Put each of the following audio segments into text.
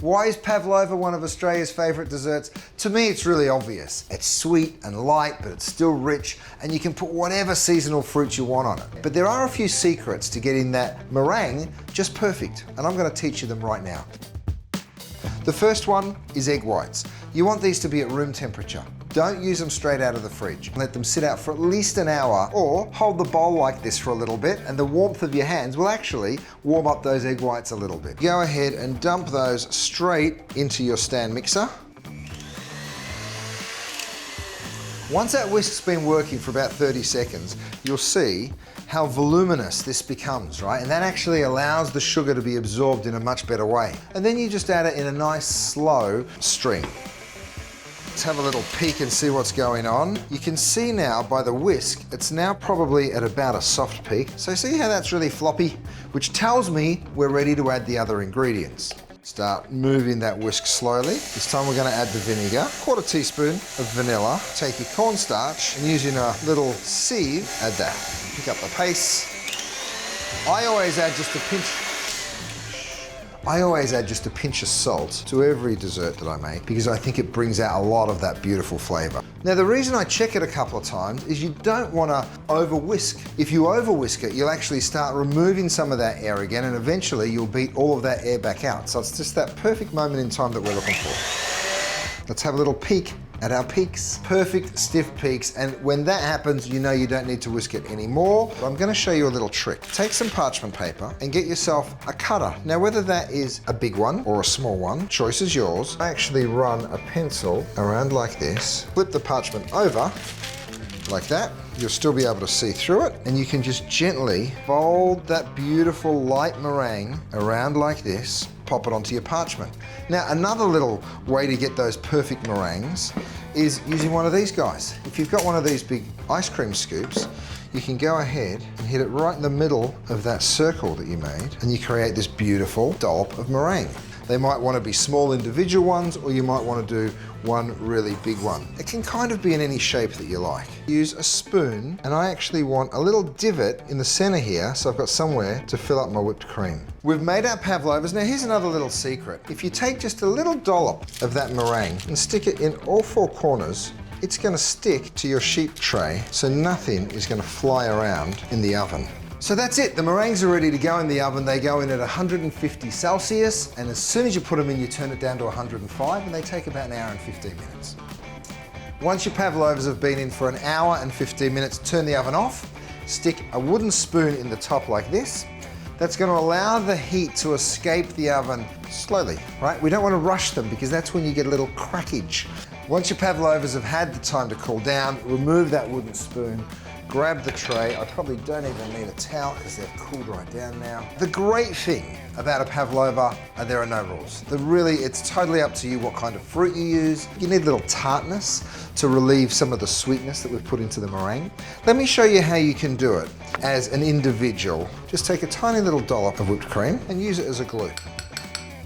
Why is pavlova one of Australia's favourite desserts? To me, it's really obvious. It's sweet and light, but it's still rich, and you can put whatever seasonal fruit you want on it. But there are a few secrets to getting that meringue just perfect, and I'm going to teach you them right now. The first one is egg whites. You want these to be at room temperature. Don't use them straight out of the fridge. Let them sit out for at least an hour, or hold the bowl like this for a little bit, and the warmth of your hands will actually warm up those egg whites a little bit. Go ahead and dump those straight into your stand mixer. Once that whisk's been working for about 30 seconds, you'll see how voluminous this becomes, right? And that actually allows the sugar to be absorbed in a much better way. And then you just add it in a nice slow stream. Let's have a little peek and see what's going on. You can see now by the whisk, it's now probably at about a soft peak. So see how that's really floppy? Which tells me we're ready to add the other ingredients. Start moving that whisk slowly. This time we're going to add the vinegar, 1/4 teaspoon of vanilla. Take your cornstarch and using a little sieve, add that. Pick up the pace. I always add just a pinch of salt to every dessert that I make because I think it brings out a lot of that beautiful flavour. Now the reason I check it a couple of times is you don't want to over whisk. If you over whisk it, you'll actually start removing some of that air again, and eventually you'll beat all of that air back out. So it's just that perfect moment in time that we're looking for. Let's have a little peek at our peaks. Perfect stiff peaks, and when that happens, you know you don't need to whisk it anymore. But I'm going to show you a little trick. Take some parchment paper and get yourself a cutter. Now whether that is a big one or a small one, choice is yours. I actually run a pencil around like this, flip the parchment over like that. You'll still be able to see through it, and you can just gently fold that beautiful light meringue around like this, pop it onto your parchment. Now another little way to get those perfect meringues is using one of these guys. If you've got one of these big ice cream scoops, you can go ahead and hit it right in the middle of that circle that you made, and you create this beautiful dollop of meringue. They might want to be small individual ones, or you might want to do one really big one. It can kind of be in any shape that you like. Use a spoon, and I actually want a little divot in the center here, so I've got somewhere to fill up my whipped cream. We've made our pavlovas. Now here's another little secret. If you take just a little dollop of that meringue and stick it in all four corners, it's going to stick to your sheet tray, so nothing is going to fly around in the oven. So that's it, the meringues are ready to go in the oven. They go in at 150 Celsius, and as soon as you put them in, you turn it down to 105, and they take about an hour and 15 minutes. Once your pavlovas have been in for an hour and 15 minutes, turn the oven off, stick a wooden spoon in the top like this. That's going to allow the heat to escape the oven slowly, right? We don't want to rush them because that's when you get a little crackage. Once your pavlovas have had the time to cool down, remove that wooden spoon, grab the tray. I probably don't even need a towel because they've cooled right down now. The great thing about a pavlova, there are no rules. It's totally up to you what kind of fruit you use. You need a little tartness to relieve some of the sweetness that we've put into the meringue. Let me show you how you can do it as an individual. Just take a tiny little dollop of whipped cream and use it as a glue.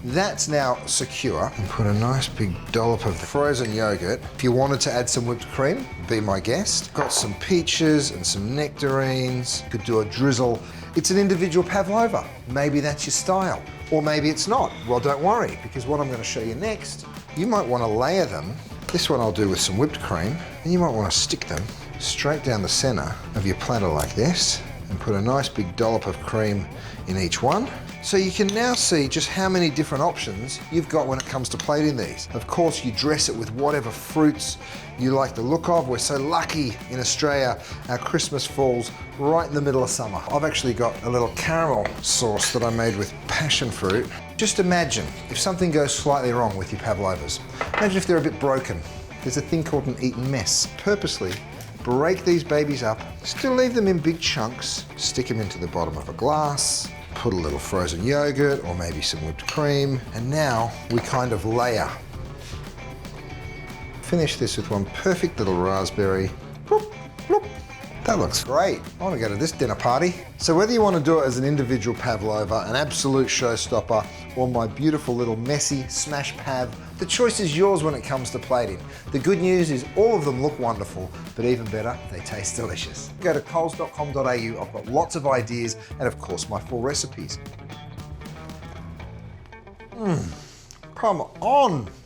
That's now secure, and put a nice big dollop of frozen yogurt. If you wanted to add some whipped cream, be my guest. Got some peaches and some nectarines. Could do a drizzle. It's an individual pavlova. Maybe that's your style, or maybe it's not. Well, don't worry, because what I'm going to show you next, you might want to layer them. This one I'll do with some whipped cream, and you might want to stick them straight down the center of your platter like this, and put a nice big dollop of cream in each one. So you can now see just how many different options you've got when it comes to plating these. Of course, you dress it with whatever fruits you like the look of. We're so lucky in Australia, our Christmas falls right in the middle of summer. I've actually got a little caramel sauce that I made with passion fruit. Just imagine if something goes slightly wrong with your pavlovas. Imagine if they're a bit broken. There's a thing called an Eton mess. Purposely break these babies up, still leave them in big chunks, stick them into the bottom of a glass, put a little frozen yogurt or maybe some whipped cream, and now we kind of layer. Finish this with one perfect little raspberry. Bloop, bloop. That looks great. I want to go to this dinner party. So whether you want to do it as an individual pavlova, an absolute showstopper, or my beautiful little messy smash pav, the choice is yours when it comes to plating. The good news is all of them look wonderful, but even better, they taste delicious. Go to coles.com.au, I've got lots of ideas, and of course my full recipes. Come on.